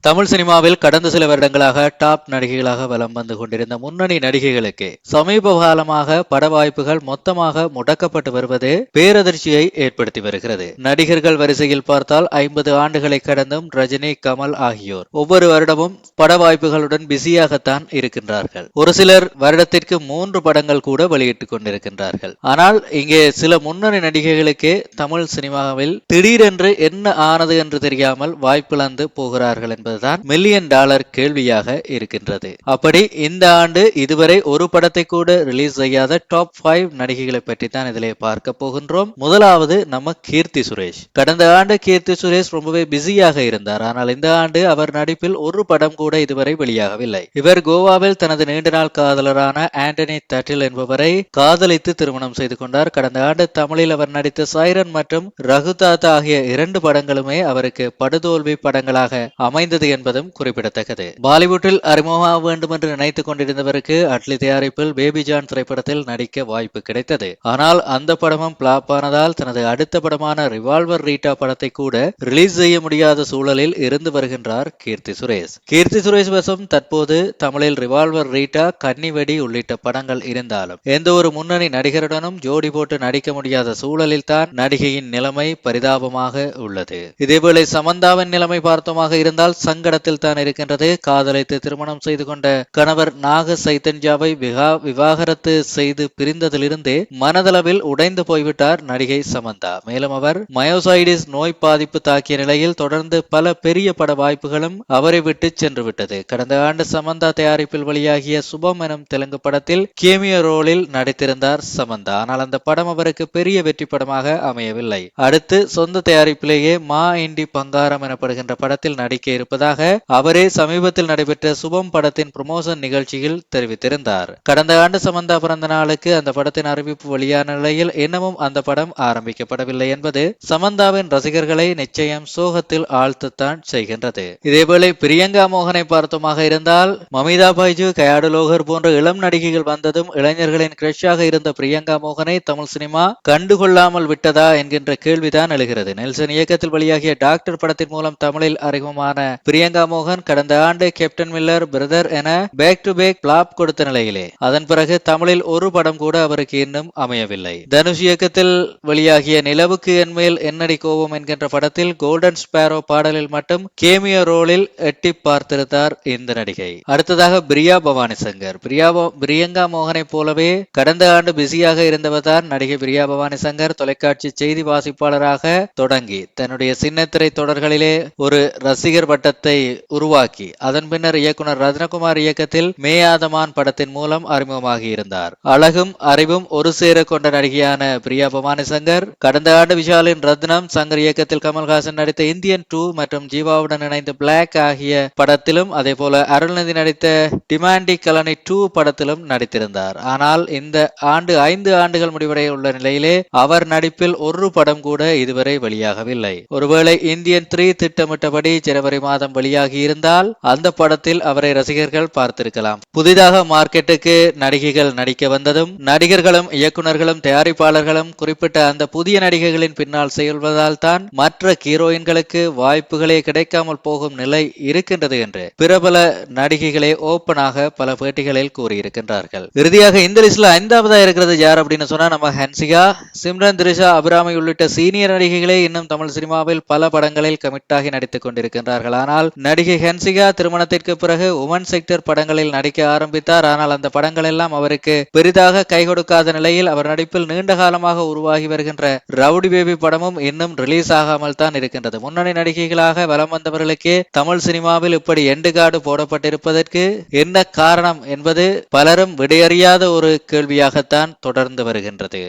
தமிழ் சினிமாவில் கடந்த சில வருடங்களாக டாப் நடிகைகளாக வலம் வந்து கொண்டிருந்த முன்னணி நடிகைகளுக்கு சமீப காலமாக பட வாய்ப்புகள் மொத்தமாக முடக்கப்பட்டு வருவது பேரதிர்ச்சியை ஏற்படுத்தி வருகிறது. நடிகர்கள் வரிசையில் பார்த்தால் 50 ஆண்டுகளை கடந்தும் ரஜினி, கமல் ஆகியோர் ஒவ்வொரு வருடமும் பட வாய்ப்புகளுடன் பிஸியாகத்தான் இருக்கின்றார்கள். ஒரு சிலர் வருடத்திற்கு 3 படங்கள் கூட வெளியிட்டுக் கொண்டிருக்கின்றார்கள். ஆனால் இங்கே சில முன்னணி நடிகைகளுக்கு தமிழ் சினிமாவில் திடீரென்று என்ன ஆனது என்று தெரியாமல் வாய்ப்பிழந்து போகிறார்கள் என்பதுதான் மில்லியன் டாலர் கேள்வியாக இருக்கின்றது. அப்படி இந்த ஆண்டு இதுவரை ஒரு படத்தை கூட ரிலீஸ் செய்யாத டாப் 5 நடிகைகளை பற்றி தான் இதிலே பார்க்க போகின்றோம். முதலாவது நம்ம கீர்த்தி சுரேஷ். கடந்த ஆண்டு கீர்த்தி சுரேஷ் ரொம்பவே பிஸியாக இருந்தார். ஆனால் இந்த ஆண்டு அவர் நடிப்பில் ஒரு படம் கூட இதுவரை வெளியாகவில்லை. இவர் கோவாவில் தனது நீண்ட நாள் காதலரான ஆண்டனி தட்டில் என்பவரை காதலித்து திருமணம் செய்து கொண்டார். கடந்த ஆண்டு தமிழில் அவர் நடித்த சைரன் மற்றும் ரகுதாத்தா ஆகிய 2 படங்களுமே அவருக்கு படுதோல்வி படங்களாக அமைந்தது என்பதும் குறிப்பிடத்தக்கது. பாலிவுட்டில் அறிமுகமாக வேண்டும் என்று நினைத்துக் கொண்டிருந்தவருக்கு அட்லி தயாரிப்பில் பேபி ஜான் திரைப்படத்தில் நடிக்க வாய்ப்பு கிடைத்தது. ஆனால் அந்த படமும் பிளாப் ஆனதால் தனது அடுத்த படமான ரிவால்வர் ரீட்டா படத்தை கூட ரிலீஸ் செய்ய முடியாத சூழலில் இருந்து வருகின்றார் கீர்த்தி சுரேஷ். கீர்த்தி சுரேஷ் வசம் தற்போது தமிழில் ரிவால்வர் ரீட்டா, கன்னிவெடி உள்ளிட்ட படங்கள் இருந்தாலும் எந்த ஒரு முன்னணி நடிகருடனும் ஜோடி போட்டு நடிக்க முடியாத சூழலில் தான் நடிகையின் நிலைமை பரிதாபமாக உள்ளது. இதேவேளை சமந்தாவின் நிலைமை பார்த்தோமாக இருந்தால் சங்கடத்தில் தான் இருக்கின்றது. காதலித்து திருமணம் செய்து கொண்ட கணவர் நாக சைத்தன்யாவை விவாகரத்து செய்து பிரிந்ததிலிருந்தே மனதளவில் உடைந்து போய்விட்டார் நடிகை சமந்தா. மேலும் அவர் மயோசைடிஸ் நோய் பாதிப்பு தாக்கிய நிலையில் தொடர்ந்து பல பெரிய பட வாய்ப்புகளும் அவரை விட்டு சென்று விட்டது. கடந்த ஆண்டு சமந்தா தயாரிப்பில் வெளியாகிய சுபம் எனும் தெலுங்கு படத்தில் கேமியோ ரோலில் நடித்திருந்தார் சமந்தா. ஆனால் அந்த படம் அவருக்கு பெரிய வெற்றி படமாக அமையவில்லை. அடுத்து சொந்த தயாரிப்பிலேயே மா இண்டி பங்காரம் எனப்படுகின்ற படத்தில் நடிக்க இருப்பதாக அவரே சமீபத்தில் நடைபெற்ற சுபம் படத்தின் ப்ரமோஷன் நிகழ்ச்சியில் தெரிவித்திருந்தார். கடந்த ஆண்டு சமந்தா பிறந்த நாளுக்கு அந்த படத்தின் அறிவிப்பு வெளியான நிலையில் இன்னமும் அந்த படம் ஆரம்பிக்கப்படவில்லை என்பது சமந்தாவின் ரசிகர்களை நிச்சயம் சோகத்தில் ஆழ்த்தத்தான் செய்கின்றது. இதேவேளை பிரியங்கா மோகனை பார்த்தோமாக இருந்தால் மமிதா பைஜு, கயாடு லோகர் போன்ற இளம் நடிகைகள் வந்ததும் இளைஞர்களின் கிரஷாக இருந்த பிரியங்கா மோகனை தமிழ் சினிமா கண்டுகொள்ளாமல் விட்டதா என்கின்ற கேள்விதான் எழுகிறது. நெல்சன் இயக்கத்தில் வெளியாகிய டாக்டர் படத்தின் மூலம் தமிழில் அறிமுகமான பிரியங்கா மோகன் கடந்த ஆண்டு கேப்டன் மில்லர், பிரதர் என பேக் டு பேக் பிளாப் கொடுத்த நிலையிலே அதன் பிறகு தமிழில் ஒரு படம் கூட அவருக்கு இன்னும் அமையவில்லை. தனுஷ் இயக்கத்தில் வெளியாகிய நிலவுக்கு என்மேல் என்னடி கோபம் என்கின்ற படத்தில் கோல்டன் ஸ்பேரோ பாடலில் மட்டும் கேமியோ ரோலில் எட்டி பார்த்திருந்தார் இந்த நடிகை. அடுத்ததாக பிரியா பவானி சங்கர். பிரியங்கா மோகனை போலவே கடந்த ஆண்டு பிஸியாக இருந்தவர் தான் நடிகை பிரியா பவானி சங்கர். தொலைக்காட்சி செய்தி வாசிப்பாளராக தொடங்கி தன்னுடைய சின்னத்திரை தொடர்களிலே ஒரு ரசிகர் வட்டத்தை உருவாக்கி அதன் பின்னர் இயக்குனர் ரத்னகுமார் இயக்கத்தில் மேயாதமான் படத்தின் மூலம் அறிமுகமாகி இருந்தார். அழகும் அறிவும் ஒரு சேர கொண்ட நடிகையான பிரியா பவானி சங்கர் கடந்த ஆண்டு விஷாலின் ரத்னம், சங்கர் இயக்கத்தில் கமல்ஹாசன் நடித்த இந்தியன் 2 மற்றும் ஜீவாவுடன் இணைந்த பிளாக் ஆகிய படத்திலும் அதே போல அருள்நிதி நடித்த டிமாண்டி கலனி 2 படத்திலும் நடித்திருந்தார். ஆனால் இந்த ஆண்டு 5 ஆண்டுகள் முடிவடைய உள்ள நிலையிலே அவர் நடிப்பில் ஒரு படம் கூட இதுவரை வெளியாகவில்லை. ஒருவேளை இந்தியன் 3 திட்டமிட்டபடி ஜனவரி மாதம் வெளியாகி இருந்தால் அந்த படத்தில் அவரை ரசிகர்கள் பார்த்திருக்கலாம். புதிதாக மார்க்கெட்டுக்கு நடிகைகள் நடிக்க வந்ததும் நடிகர்களும் இயக்குநர்களும் தயாரிப்பாளர்களும் குறிப்பிட்ட அந்த புதிய நடிகைகளின் பின்னால் செயல்வதால் தான் மற்ற ஹீரோயின்களுக்கு வாய்ப்புகளே கிடைக்காமல் போகும் நிலை இருக்கின்றது என்று பிரபல நடிகைகளே ஓப்பனாக பல பேட்டிகளில் கூறியிருக்கின்றார்கள். இறுதியாக இந்த லிஸ்ட்ல 5ஆவதா இருக்கிறது யார் அப்படின்னு சொன்னா நம்ம ஹன்சிகா, சிம்ரன், திரிஷா, அபிராமி உள்ளிட்ட சீனியர் நடிகைகளே இன்னும் தமிழ் சினிமாவில் பல படங்களில் கமிட்டாகி நடித்துக் கொண்டிருக்கின்றார்கள். ஆனால் நடிகை ஹன்சிகா திருமணத்திற்கு பிறகு உமன் செக்டர் படங்களில் நடிக்க ஆரம்பித்தார். ஆனால் அந்த படங்கள் எல்லாம் அவருக்கு பெரிதாக கை கொடுக்காத நிலையில் அவர் நடிப்பில் நீண்ட காலமாக உருவாகி வருகின்ற ரவுடி பேபி படமும் இன்னும் ரிலீஸ் ஆகாமல் தான் இருக்கின்றது. முன்னணி நடிகைகளாக வலம் வந்தவர்களுக்கே தமிழ் சினிமாவில் இப்படி எண்டு கார்டு போடப்பட்டிருப்பதற்கு என்ன காரணம் என்பது பலரும் விடையறியாத ஒரு கேள்வியாகத்தான் தொடர்ந்து வருகின்றது.